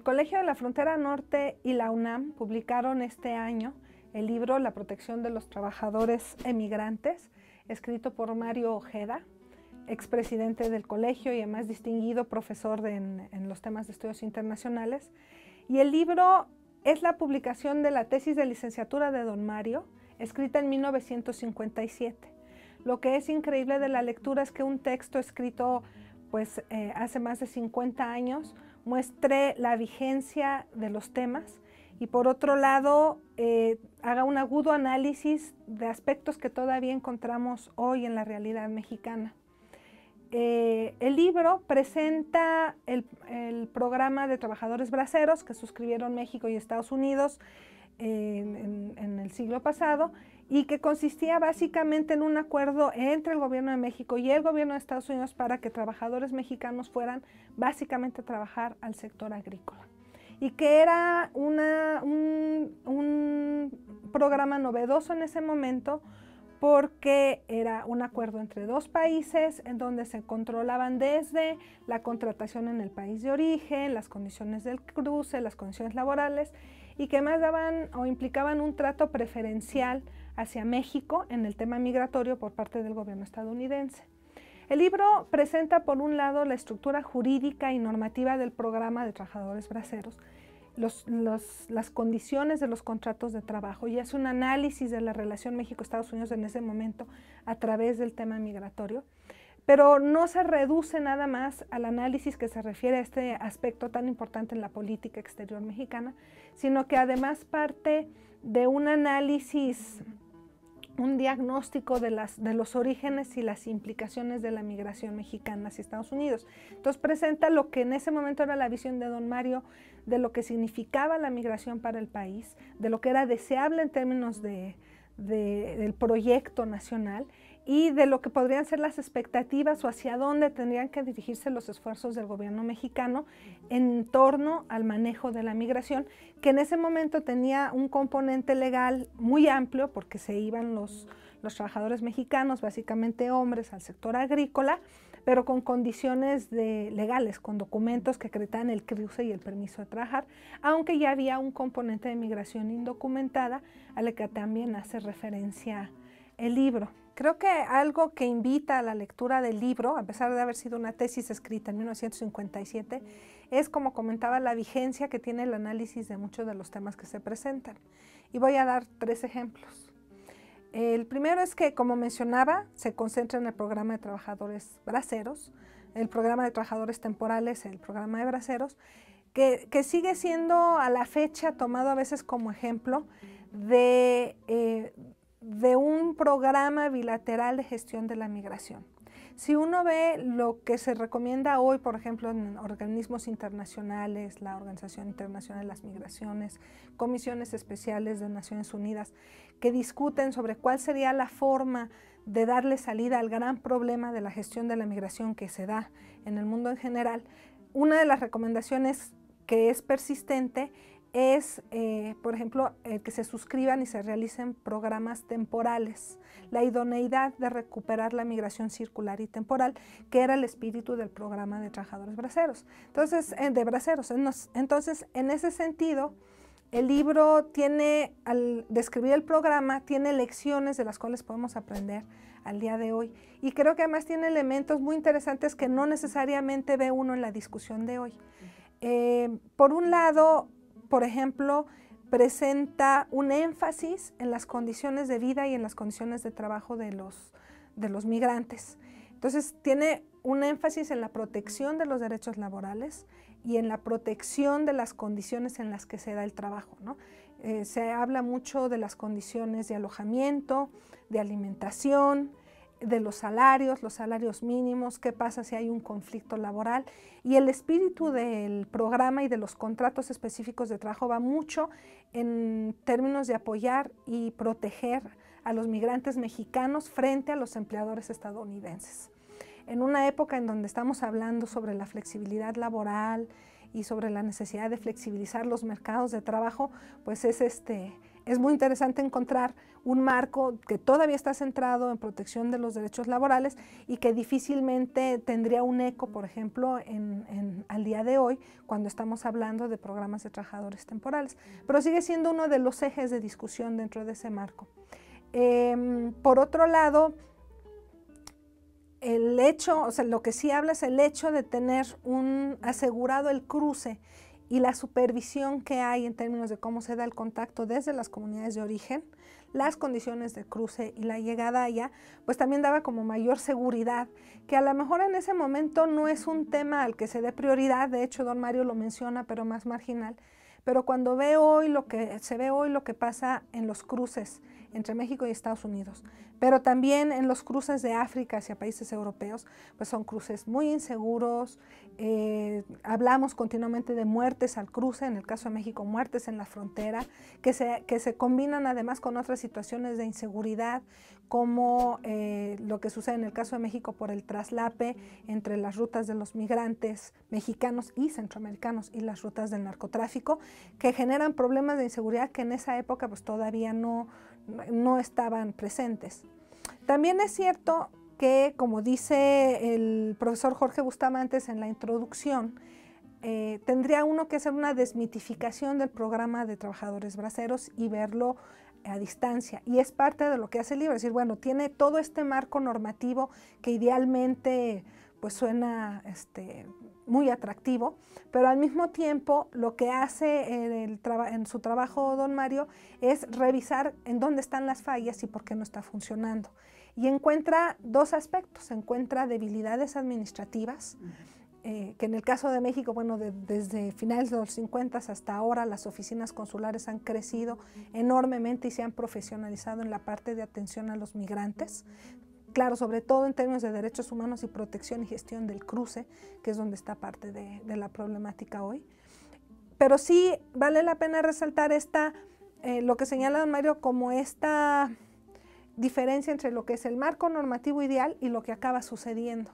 Colegio de la Frontera Norte y la UNAM publicaron este año el libro La protección de los trabajadores emigrantes, escrito por Mario Ojeda, expresidente del colegio y además distinguido profesor en los temas de estudios internacionales. Y el libro es la publicación de la tesis de licenciatura de don Mario, escrita en 1957. Lo que es increíble de la lectura es que un texto escrito hace más de 50 años muestre la vigencia de los temas y por otro lado haga un agudo análisis de aspectos que todavía encontramos hoy en la realidad mexicana. El libro presenta el programa de trabajadores braceros que suscribieron México y Estados Unidos en el siglo pasado y que consistía básicamente en un acuerdo entre el gobierno de México y el gobierno de Estados Unidos para que trabajadores mexicanos fueran básicamente a trabajar al sector agrícola y que era un programa novedoso en ese momento porque era un acuerdo entre dos países en donde se controlaban desde la contratación en el país de origen, las condiciones del cruce, las condiciones laborales y que más daban o implicaban un trato preferencial hacia México en el tema migratorio por parte del gobierno estadounidense. El libro presenta por un lado la estructura jurídica y normativa del programa de trabajadores braceros, las condiciones de los contratos de trabajo y hace un análisis de la relación México-Estados Unidos en ese momento a través del tema migratorio, pero no se reduce nada más al análisis que se refiere a este aspecto tan importante en la política exterior mexicana, sino que además parte de un análisis, un diagnóstico de los orígenes y las implicaciones de la migración mexicana hacia Estados Unidos. Entonces presenta lo que en ese momento era la visión de don Mario de lo que significaba la migración para el país, de lo que era deseable en términos del proyecto nacional y de lo que podrían ser las expectativas o hacia dónde tendrían que dirigirse los esfuerzos del gobierno mexicano en torno al manejo de la migración, que en ese momento tenía un componente legal muy amplio porque se iban los trabajadores mexicanos, básicamente hombres, al sector agrícola, pero con condiciones legales, con documentos que acreditaban el cruce y el permiso de trabajar, aunque ya había un componente de migración indocumentada a la que también hace referencia el libro. Creo que algo que invita a la lectura del libro, a pesar de haber sido una tesis escrita en 1957, es, como comentaba, la vigencia que tiene el análisis de muchos de los temas que se presentan. Y voy a dar 3 ejemplos. El primero es que, como mencionaba, se concentra en el programa de trabajadores braceros, el programa de trabajadores temporales, el programa de braceros, que sigue siendo a la fecha tomado a veces como ejemplo de un programa bilateral de gestión de la migración. Si uno ve lo que se recomienda hoy, por ejemplo, en organismos internacionales, la Organización Internacional de las Migraciones, comisiones especiales de Naciones Unidas, que discuten sobre cuál sería la forma de darle salida al gran problema de la gestión de la migración que se da en el mundo en general, una de las recomendaciones que es persistente es, por ejemplo, que se suscriban y se realicen programas temporales, la idoneidad de recuperar la migración circular y temporal, que era el espíritu del programa de trabajadores braceros. Entonces, Entonces, en ese sentido, el libro tiene, al describir el programa, tiene lecciones de las cuales podemos aprender al día de hoy. Y creo que además tiene elementos muy interesantes que no necesariamente ve uno en la discusión de hoy. Por un lado, por ejemplo, presenta un énfasis en las condiciones de vida y en las condiciones de trabajo de los migrantes. Entonces, tiene un énfasis en la protección de los derechos laborales y en la protección de las condiciones en las que se da el trabajo, ¿no? Se habla mucho de las condiciones de alojamiento, de alimentación, de los salarios mínimos, qué pasa si hay un conflicto laboral. Y el espíritu del programa y de los contratos específicos de trabajo va mucho en términos de apoyar y proteger a los migrantes mexicanos frente a los empleadores estadounidenses. En una época en donde estamos hablando sobre la flexibilidad laboral y sobre la necesidad de flexibilizar los mercados de trabajo, pues es es muy interesante encontrar un marco que todavía está centrado en protección de los derechos laborales y que difícilmente tendría un eco, por ejemplo, al día de hoy, cuando estamos hablando de programas de trabajadores temporales. Pero sigue siendo uno de los ejes de discusión dentro de ese marco. Por otro lado, el hecho, o sea, lo que sí habla es el hecho de tener asegurado el cruce y la supervisión que hay en términos de cómo se da el contacto desde las comunidades de origen, las condiciones de cruce y la llegada allá, pues también daba como mayor seguridad, que a lo mejor en ese momento no es un tema al que se dé prioridad, de hecho don Mario lo menciona, pero más marginal, pero cuando se ve hoy lo que pasa en los cruces entre México y Estados Unidos, pero también en los cruces de África hacia países europeos, pues son cruces muy inseguros. Hablamos continuamente de muertes al cruce, en el caso de México, muertes en la frontera, que se combinan además con otras situaciones de inseguridad, como lo que sucede en el caso de México por el traslape entre las rutas de los migrantes mexicanos y centroamericanos y las rutas del narcotráfico, que generan problemas de inseguridad que en esa época pues todavía no estaban presentes. También es cierto que, como dice el profesor Jorge Bustamantes en la introducción, tendría uno que hacer una desmitificación del programa de trabajadores braceros y verlo a distancia, y es parte de lo que hace el libro, es decir, bueno, tiene todo este marco normativo que idealmente pues suena muy atractivo, pero al mismo tiempo lo que hace en su trabajo don Mario es revisar en dónde están las fallas y por qué no está funcionando. Y encuentra dos aspectos, encuentra debilidades administrativas, que en el caso de México, bueno, desde finales de los 50 hasta ahora las oficinas consulares han crecido enormemente y se han profesionalizado en la parte de atención a los migrantes. Claro, sobre todo en términos de derechos humanos y protección y gestión del cruce, que es donde está parte de la problemática hoy. Pero sí vale la pena resaltar lo que señala don Mario como esta diferencia entre lo que es el marco normativo ideal y lo que acaba sucediendo,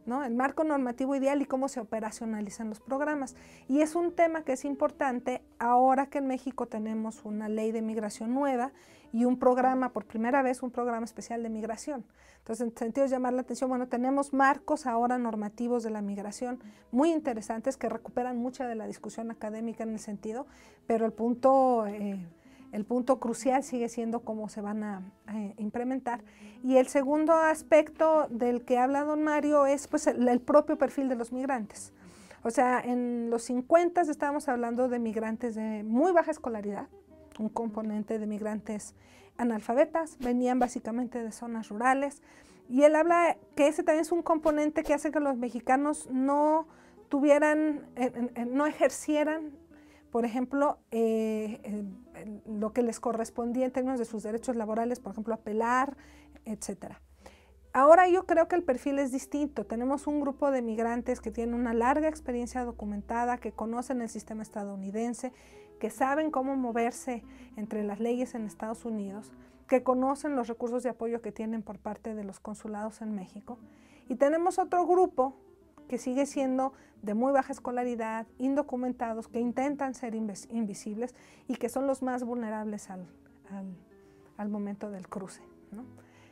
¿no? El marco normativo ideal y cómo se operacionalizan los programas. Y es un tema que es importante ahora que en México tenemos una ley de migración nueva y un programa, por primera vez, un programa especial de migración. Entonces, en sentido de llamar la atención, bueno, tenemos marcos ahora normativos de la migración muy interesantes que recuperan mucha de la discusión académica en el sentido, pero el punto crucial sigue siendo cómo se van a implementar. Y el segundo aspecto del que habla don Mario es pues, el propio perfil de los migrantes. O sea, en los 50 estábamos hablando de migrantes de muy baja escolaridad, un componente de migrantes analfabetas, venían básicamente de zonas rurales, y él habla que ese también es un componente que hace que los mexicanos no ejercieran, por ejemplo, lo que les correspondía en términos de sus derechos laborales, por ejemplo, apelar, etcétera. Ahora yo creo que el perfil es distinto. Tenemos un grupo de migrantes que tienen una larga experiencia documentada, que conocen el sistema estadounidense, que saben cómo moverse entre las leyes en Estados Unidos, que conocen los recursos de apoyo que tienen por parte de los consulados en México. Y tenemos otro grupo que sigue siendo de muy baja escolaridad, indocumentados, que intentan ser invisibles y que son los más vulnerables al momento del cruce, ¿no?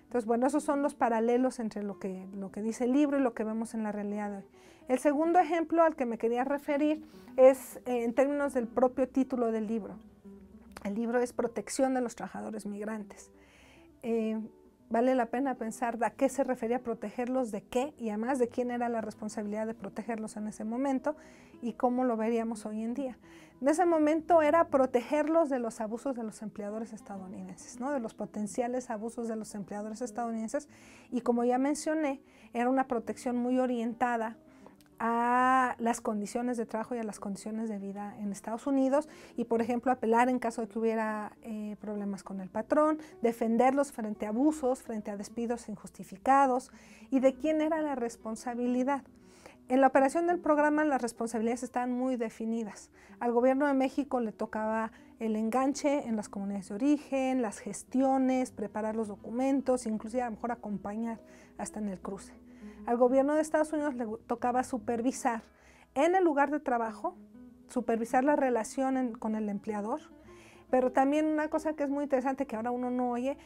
Entonces, bueno, esos son los paralelos entre lo que dice el libro y lo que vemos en la realidad de hoy. El segundo ejemplo al que me quería referir es en términos del propio título del libro. El libro es Protección de los trabajadores migrantes. Vale la pena pensar a qué se refería protegerlos, de qué, y además de quién era la responsabilidad de protegerlos en ese momento y cómo lo veríamos hoy en día. En ese momento era protegerlos de los abusos de los empleadores estadounidenses, ¿no? De los potenciales abusos de los empleadores estadounidenses, y como ya mencioné, era una protección muy orientada a las condiciones de trabajo y a las condiciones de vida en Estados Unidos, y por ejemplo apelar en caso de que hubiera problemas con el patrón, defenderlos frente a abusos, frente a despidos injustificados, y de quién era la responsabilidad. En la operación del programa las responsabilidades estaban muy definidas. Al gobierno de México le tocaba el enganche en las comunidades de origen, las gestiones, preparar los documentos, inclusive a lo mejor acompañar hasta en el cruce. Al gobierno de Estados Unidos le tocaba supervisar en el lugar de trabajo, supervisar la relación con el empleador, Pero también una cosa que es muy interesante que ahora uno no oye,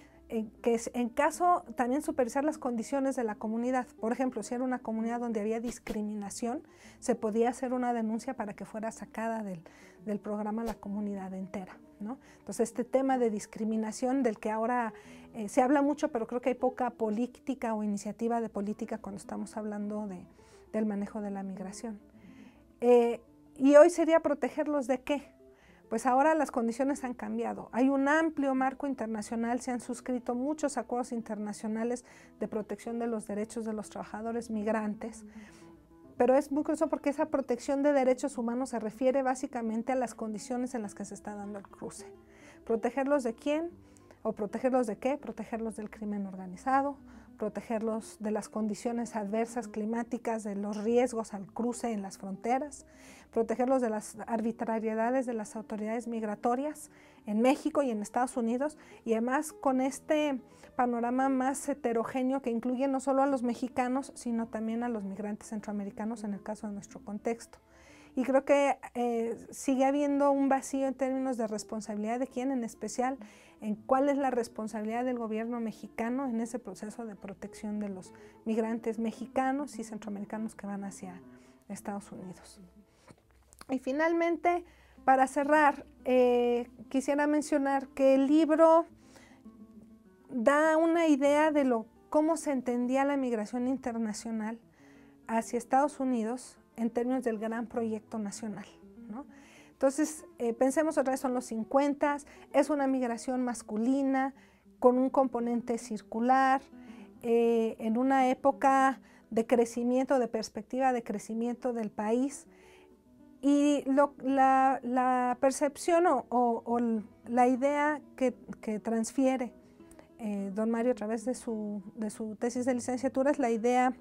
que es en caso también supervisar las condiciones de la comunidad. Por ejemplo, si era una comunidad donde había discriminación, se podía hacer una denuncia para que fuera sacada del programa la comunidad entera, ¿no? Entonces, este tema de discriminación del que ahora se habla mucho, pero creo que hay poca política o iniciativa de política cuando estamos hablando del manejo de la migración. Y hoy sería protegerlos ¿de qué? Pues ahora las condiciones han cambiado. Hay un amplio marco internacional, se han suscrito muchos acuerdos internacionales de protección de los derechos de los trabajadores migrantes, pero es muy curioso porque esa protección de derechos humanos se refiere básicamente a las condiciones en las que se está dando el cruce. ¿Protegerlos de quién? ¿O protegerlos de qué? Protegerlos del crimen organizado, protegerlos de las condiciones adversas climáticas, de los riesgos al cruce en las fronteras, protegerlos de las arbitrariedades de las autoridades migratorias en México y en Estados Unidos, y además con este panorama más heterogéneo que incluye no solo a los mexicanos, sino también a los migrantes centroamericanos en el caso de nuestro contexto. Y creo que sigue habiendo un vacío en términos de responsabilidad de quién, en especial en cuál es la responsabilidad del gobierno mexicano en ese proceso de protección de los migrantes mexicanos y centroamericanos que van hacia Estados Unidos. Y finalmente, para cerrar, quisiera mencionar que el libro da una idea de cómo se entendía la migración internacional hacia Estados Unidos en términos del gran proyecto nacional, ¿no? Entonces, pensemos otra vez, son los 50, es una migración masculina con un componente circular, en una época de crecimiento, de perspectiva de crecimiento del país, y la percepción o la idea que transfiere don Mario a través de su tesis de licenciatura es la idea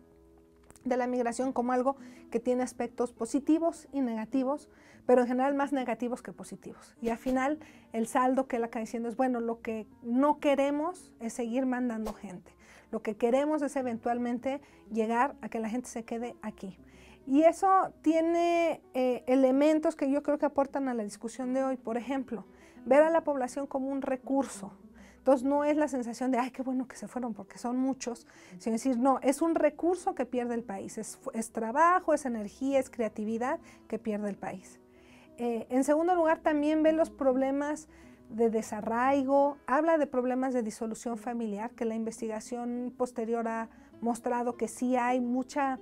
de la migración como algo que tiene aspectos positivos y negativos, pero en general más negativos que positivos. Y al final el saldo que él acaba diciendo es, bueno, lo que no queremos es seguir mandando gente. Lo que queremos es eventualmente llegar a que la gente se quede aquí. Y eso tiene elementos que yo creo que aportan a la discusión de hoy. Por ejemplo, ver a la población como un recurso. Entonces no es la sensación de, ay, qué bueno que se fueron porque son muchos, sino decir, no, es un recurso que pierde el país, es trabajo, es energía, es creatividad que pierde el país. En segundo lugar, también ve los problemas de desarraigo, habla de problemas de disolución familiar, que la investigación posterior ha mostrado que sí hay mucha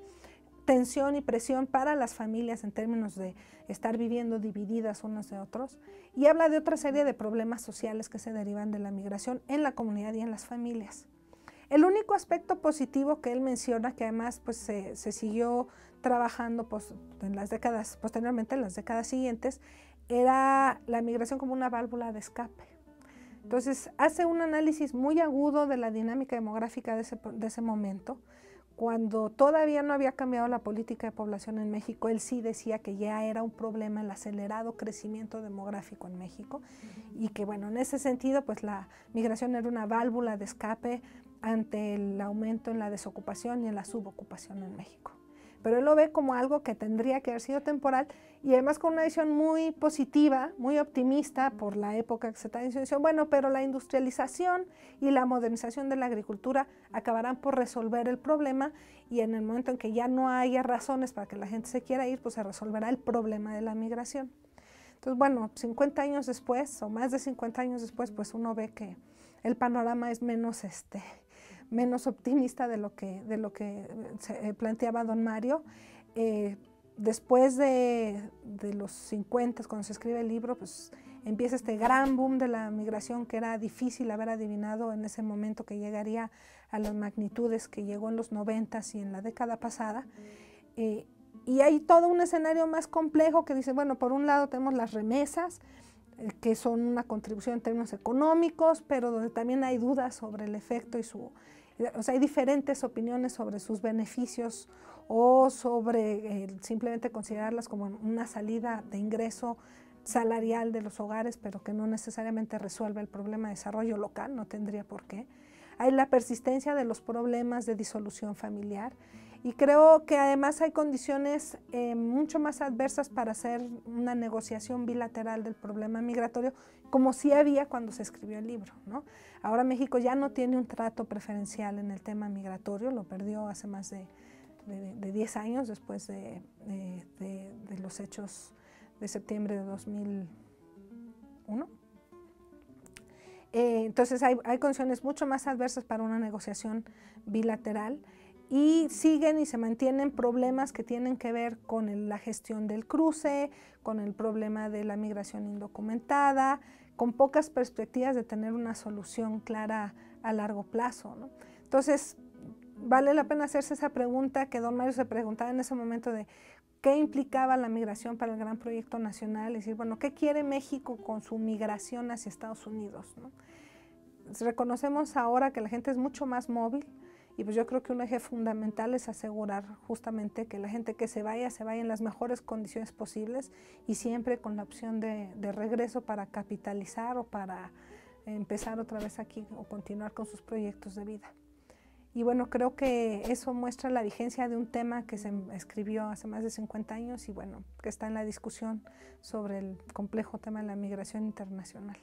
tensión y presión para las familias en términos de estar viviendo divididas unos de otros, y habla de otra serie de problemas sociales que se derivan de la migración en la comunidad y en las familias. El único aspecto positivo que él menciona, que además pues, se siguió trabajando posteriormente en las décadas siguientes, era la migración como una válvula de escape. Entonces hace un análisis muy agudo de la dinámica demográfica de ese momento. Cuando todavía no había cambiado la política de población en México, él sí decía que ya era un problema el acelerado crecimiento demográfico en México y que, bueno, en ese sentido, pues la migración era una válvula de escape ante el aumento en la desocupación y en la subocupación en México. Pero él lo ve como algo que tendría que haber sido temporal y además con una visión muy positiva, muy optimista por la época que se está diciendo, bueno, pero la industrialización y la modernización de la agricultura acabarán por resolver el problema y en el momento en que ya no haya razones para que la gente se quiera ir, pues se resolverá el problema de la migración. Entonces, bueno, 50 años después o más de 50 años después, pues uno ve que el panorama es menos optimista de lo que se planteaba don Mario. Después de los 50, cuando se escribe el libro, pues empieza este gran boom de la migración que era difícil haber adivinado en ese momento que llegaría a las magnitudes que llegó en los 90s y en la década pasada. Y hay todo un escenario más complejo que dice, bueno, por un lado tenemos las remesas, que son una contribución en términos económicos, pero donde también hay dudas sobre el efecto o sea, hay diferentes opiniones sobre sus beneficios o sobre simplemente considerarlas como una salida de ingreso salarial de los hogares, pero que no necesariamente resuelve el problema de desarrollo local, no tendría por qué. Hay la persistencia de los problemas de disolución familiar Y creo que además hay condiciones mucho más adversas para hacer una negociación bilateral del problema migratorio, como sí había cuando se escribió el libro, ¿no? Ahora México ya no tiene un trato preferencial en el tema migratorio, lo perdió hace más de 10 años después de los hechos de septiembre de 2001. Entonces hay condiciones mucho más adversas para una negociación bilateral y siguen y se mantienen problemas que tienen que ver con la gestión del cruce, con el problema de la migración indocumentada, con pocas perspectivas de tener una solución clara a largo plazo, ¿no? Entonces, vale la pena hacerse esa pregunta que don Mario se preguntaba en ese momento de qué implicaba la migración para el gran proyecto nacional, y decir, bueno, ¿qué quiere México con su migración hacia Estados Unidos, ¿no? Reconocemos ahora que la gente es mucho más móvil y pues yo creo que un eje fundamental es asegurar justamente que la gente que se vaya en las mejores condiciones posibles y siempre con la opción de regreso para capitalizar o para empezar otra vez aquí o continuar con sus proyectos de vida. Y bueno, creo que eso muestra la vigencia de un tema que se escribió hace más de 50 años y bueno, que está en la discusión sobre el complejo tema de la migración internacional.